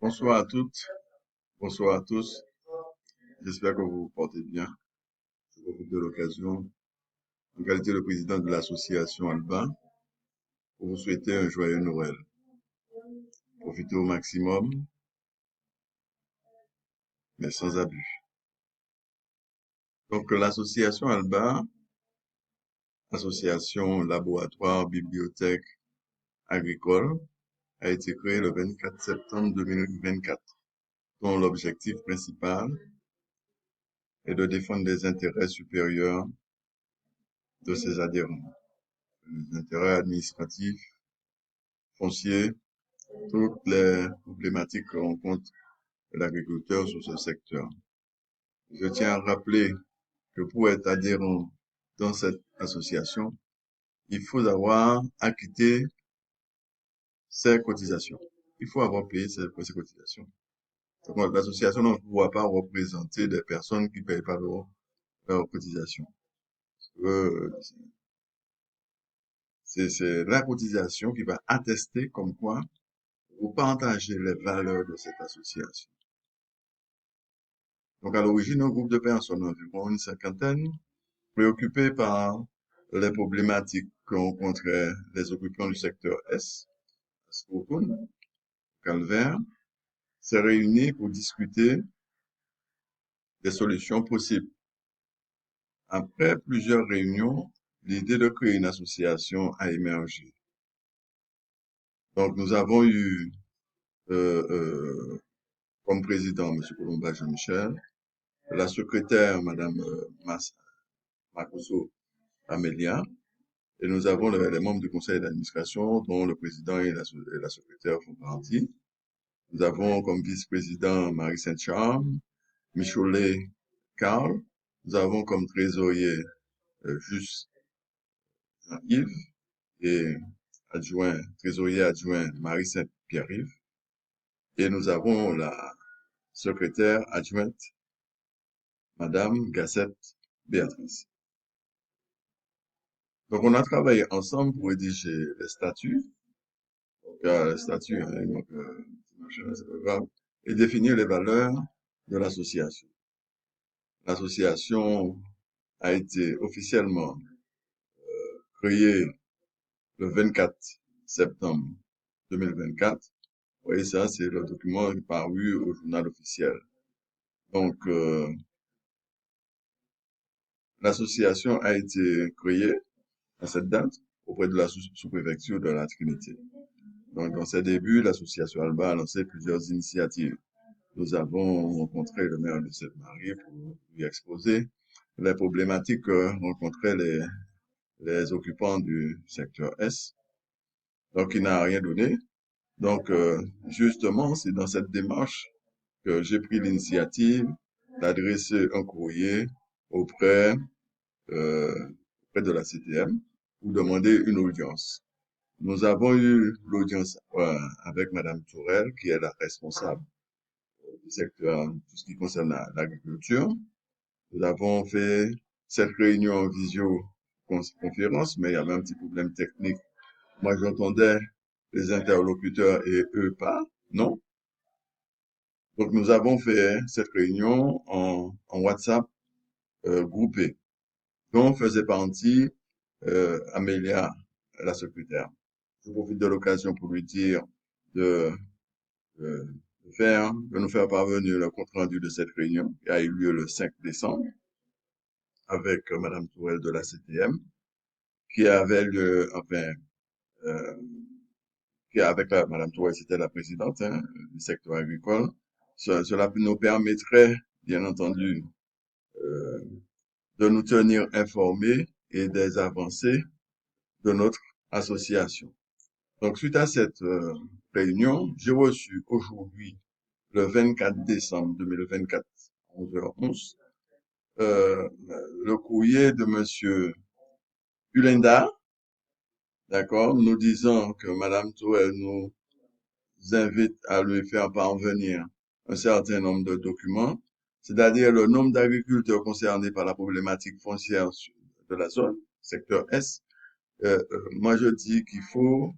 Bonsoir à toutes, bonsoir à tous. J'espère que vous vous portez bien. Je profite de l'occasion, en qualité de président de l'association Alba, pour vous souhaiter un joyeux Noël. Profitez au maximum, mais sans abus. Donc, l'association Alba, association laboratoire bibliothèque agricole, a été créée le 24 septembre 2024, dont l'objectif principal est de défendre les intérêts supérieurs de ses adhérents, les intérêts administratifs, fonciers, toutes les problématiques que rencontre l'agriculteur sur ce secteur. Je tiens à rappeler que pour être adhérent dans cette association, il faut avoir acquitté ses cotisations. Il faut avoir payé ses cotisations. Donc, l'association ne pourra pas représenter des personnes qui ne payent pas leurs cotisations. Euh, c'est la cotisation qui va attester comme quoi vous partagez les valeurs de cette association. Donc, à l'origine, un groupe de personnes, environ une cinquantaine, préoccupés par les problématiques que rencontraient les occupants du secteur S, Scottoun, Calvaire, s'est réuni pour discuter des solutions possibles. Après plusieurs réunions, l'idée de créer une association a émergé. Donc, nous avons eu comme président M. Colomba Jean-Michel, la secrétaire Mme Makoso Amélia, et nous avons les membres du conseil d'administration, dont le président et la secrétaire font partie. Nous avons comme vice-président Marie Saint-Charles, Michelet Carl. Nous avons comme trésorier Juste Yves et trésorier adjoint Marie Saint-Pierre-Yves. Et nous avons la secrétaire adjointe Madame Gassette Béatrice. Donc, on a travaillé ensemble pour rédiger les statuts, les statuts, hein, donc, c'est pas grave, et définir les valeurs de l'association. L'association a été officiellement créée le 24 septembre 2024. Oui, ça, c'est le document paru au journal officiel. Donc, l'association a été créée à cette date auprès de la sous-préfecture de la Trinité. Donc, dans ses débuts, l'association Alba a lancé plusieurs initiatives. Nous avons rencontré le maire de Sainte-Marie pour lui exposer les problématiques que rencontraient les occupants du secteur S. Donc, il n'a rien donné. Donc, justement, c'est dans cette démarche que j'ai pris l'initiative d'adresser un courrier auprès, auprès de la CTM pour demander une audience. Nous avons eu l'audience avec Madame Tourelle, qui est la responsable du secteur, tout ce qui concerne l'agriculture. Nous avons fait cette réunion en visioconférence, mais il y avait un petit problème technique. Moi, j'entendais les interlocuteurs et eux pas, non? Donc, nous avons fait cette réunion en WhatsApp groupé, dont faisait partie Amélia, la secrétaire. Je profite de l'occasion pour lui dire de, euh, de nous faire parvenir le compte rendu de cette réunion qui a eu lieu le 5 décembre avec Madame Tourelle de la CTM, qui avait lieu, enfin, euh, qui avec Madame Tourelle, c'était la présidente hein, du secteur agricole. Cela nous permettrait, bien entendu, euh, de nous tenir informés et des avancées de notre association. Donc, suite à cette réunion, j'ai reçu aujourd'hui, le 24 décembre 2024, 11h11, le courrier de Monsieur Ulenda, d'accord, nous disant que Madame Tourelle nous invite à lui faire parvenir un certain nombre de documents, c'est-à-dire le nombre d'agriculteurs concernés par la problématique foncière de la zone, secteur S. Moi, je dis qu'il faut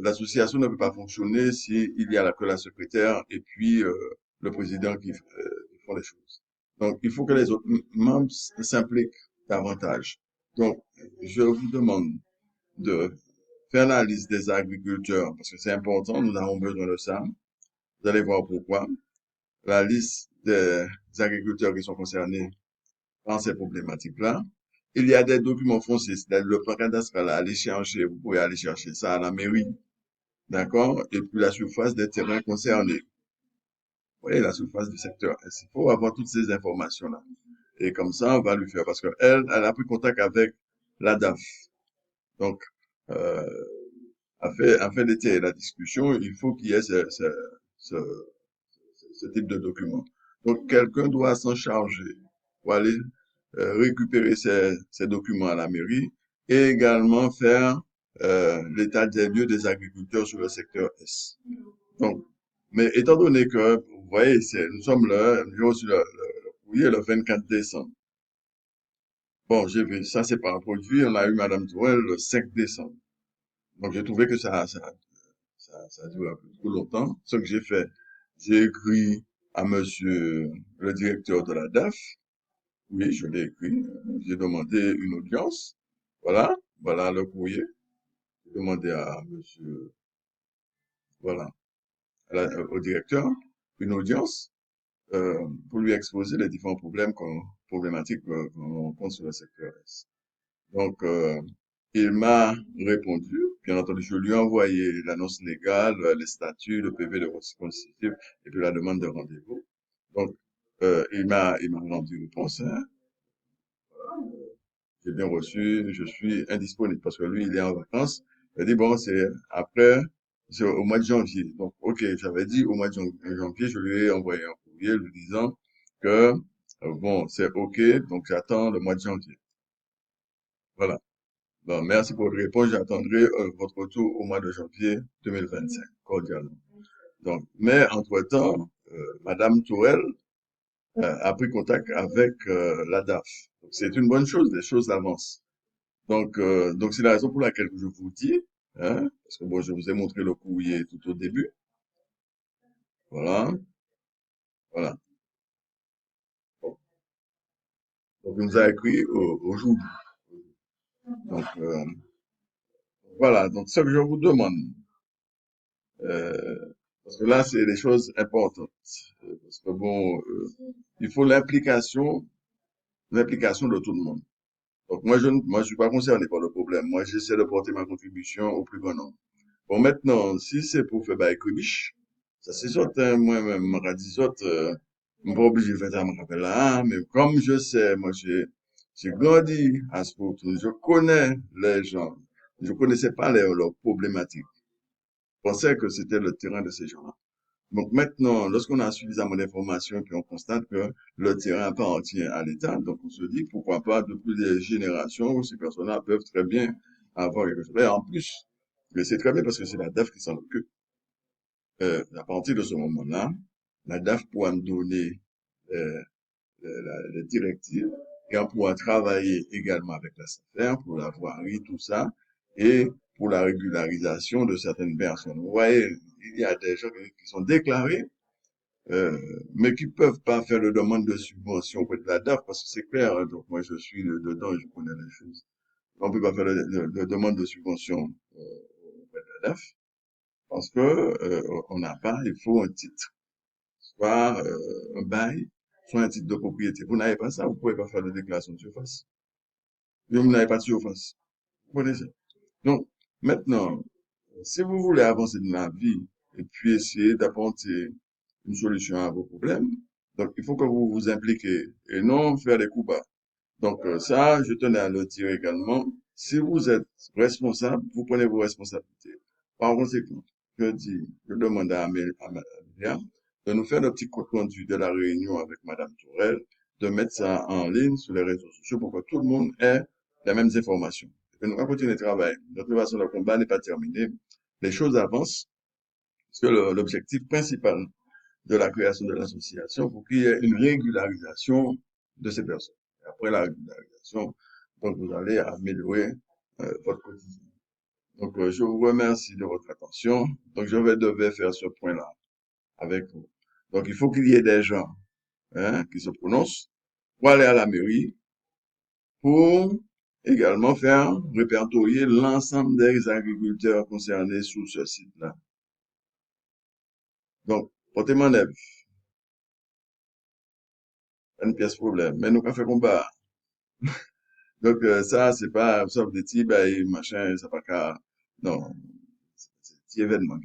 l'association ne peut pas fonctionner s'il y a que la secrétaire et puis le président qui font les choses. Donc, il faut que les autres membres s'impliquent davantage. Donc, je vous demande de faire la liste des agriculteurs, parce que c'est important, nous avons besoin de ça. Vous allez voir pourquoi. La liste des agriculteurs qui sont concernés par ces problématiques-là. Il y a des documents fonciers, c'est-à-dire le plan cadastral à aller chercher, vous pouvez aller chercher ça à la mairie, d'accord? Et puis la surface des terrains concernés. Vous voyez, la surface du secteur. Il faut avoir toutes ces informations-là. Et comme ça, on va lui faire, parce qu'elle, elle a pris contact avec la DAF. Donc, euh, afin d'étayer la discussion, il faut qu'il y ait ce, ce type de document. Donc, quelqu'un doit s'en charger pour aller récupérer ces documents à la mairie et également faire l'état des lieux des agriculteurs sur le secteur S. Donc, mais étant donné que, vous voyez, nous sommes j'ai reçu le courrier le 24 décembre. Bon, j'ai vu, ça c'est pas un produit, on a eu Madame Tourelle le 5 décembre. Donc, j'ai trouvé que ça dure un peu trop longtemps. Ce que j'ai fait, j'ai écrit à monsieur le directeur de la DAF. Oui, je l'ai écrit. J'ai demandé une audience. Voilà, voilà le courrier. J'ai demandé à monsieur, voilà, au directeur, une audience pour lui exposer les différents problématiques qu'on rencontre sur le secteur S. Donc, il m'a répondu. Bien entendu, je lui ai envoyé l'annonce légale, les statuts, le PV de constitutif et puis la demande de rendez-vous. Donc, il m'a rendu réponse, hein. J'ai bien reçu, je suis indisponible parce que lui, il est en vacances. Il a dit, bon, c'est au mois de janvier. Donc, ok, j'avais dit au mois de janvier, je lui ai envoyé un courrier lui disant que, bon, c'est ok, donc j'attends le mois de janvier. Voilà. Bon, merci pour votre réponse. J'attendrai votre retour au mois de janvier 2025, cordialement. Donc, mais entre-temps, Madame Tourelle a pris contact avec la DAF. Donc, c'est une bonne chose, les choses avancent. Donc c'est la raison pour laquelle je vous dis, hein, parce que bon, je vous ai montré le courrier tout au début. Voilà, voilà. Bon. Donc, il nous a écrit aujourd'hui. Donc, voilà. Donc, ce que je vous demande, parce que là, c'est des choses importantes. Parce que bon, il faut l'implication de tout le monde. Donc, moi, je suis pas concerné par le problème. Moi, j'essaie de porter ma contribution au plus grand nombre. Bon, maintenant, si c'est pour faire bail Kribiche, ça c'est autres, hein, moi-même, m'a dit autres, pas obligé de faire ça, me rappelle là, hein, mais comme je sais, moi, j'ai grandi à Sprotou, je connais les gens, je connaissais pas leurs problématiques. Je pensais que c'était le terrain de ces gens-là. Donc maintenant, lorsqu'on a suffisamment d'informations, puis on constate que le terrain appartient à l'État, donc on se dit pourquoi pas depuis des générations, ces personnes-là peuvent très bien avoir quelque chose. Et en plus, mais c'est très bien parce que c'est la DAF qui s'en occupe. À partir de ce moment-là, la DAF pourra me donner euh, les directives et on pourra travailler également avec la SAFER pour la voirie, tout ça, et pour la régularisation de certaines personnes. Vous voyez, il y a des gens qui sont déclarés euh, mais qui peuvent pas faire de demande de subvention auprès de la DAF parce que c'est clair, hein, donc moi je suis dedans, je connais les choses. On peut pas faire de demande de subvention auprès de la DAF parce que on n'a pas, il faut un titre, soit un bail, soit un titre de propriété. Vous n'avez pas ça, vous pouvez pas faire de déclaration de surface. Vous n'avez pas de surface. Vous connaissez. Donc, maintenant, si vous voulez avancer dans la vie et puis essayer d'apporter une solution à vos problèmes, donc il faut que vous vous impliquez et non faire des coups bas. Donc ça, je tenais à le dire également. Si vous êtes responsable, vous prenez vos responsabilités. Par conséquent, je demande à Amélia de nous faire le petit compte rendu de la réunion avec Madame Tourelle, de mettre ça en ligne sur les réseaux sociaux pour que tout le monde ait les mêmes informations. Et puis nous allons continuer le travail. De toute façon, le combat n'est pas terminé. Les choses avancent, parce que l'objectif principal de la création de l'association pour qu'il y ait une régularisation de ces personnes. Et après la régularisation, donc vous allez améliorer votre quotidien. Donc, je vous remercie de votre attention. Donc, devais faire ce point-là avec vous. Donc, il faut qu'il y ait des gens, hein, qui se prononcent pour aller à la mairie pour également faire répertorier l'ensemble des agriculteurs concernés sur ce site-là. Donc, portez-moi neuf, une pièce problème. Mais nous, on fait combat. Donc, ça, c'est pas, sauf des petits, ben, machin, c'est pas qu'à, non, c'est petit événement.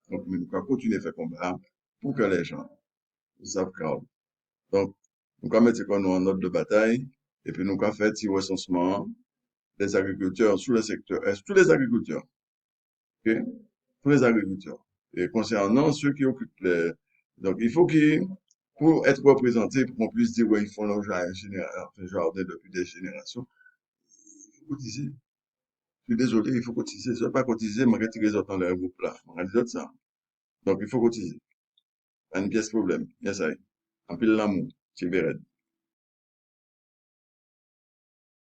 Donc, nous, on continue à faire combat pour que les gens savent quand. Donc, nous, allons mettre nous en note de bataille, et puis nous, allons faire petit recensement des agriculteurs sous le secteur, tous les agriculteurs, ok? Tous les agriculteurs. Et concernant ceux qui occupent les, donc, il faut qu'ils, pour être représentés, pour qu'on puisse dire, ouais, ils font leur jardin depuis des générations, il faut cotiser. Je suis désolé, il faut cotiser. Si tu ne pas cotiser, je vais retirer les autres dans le groupe là. Je vais dire ça. Donc, il faut cotiser. Pas une pièce problème. Yes, ça y est. En pile l'amour. C'est vrai.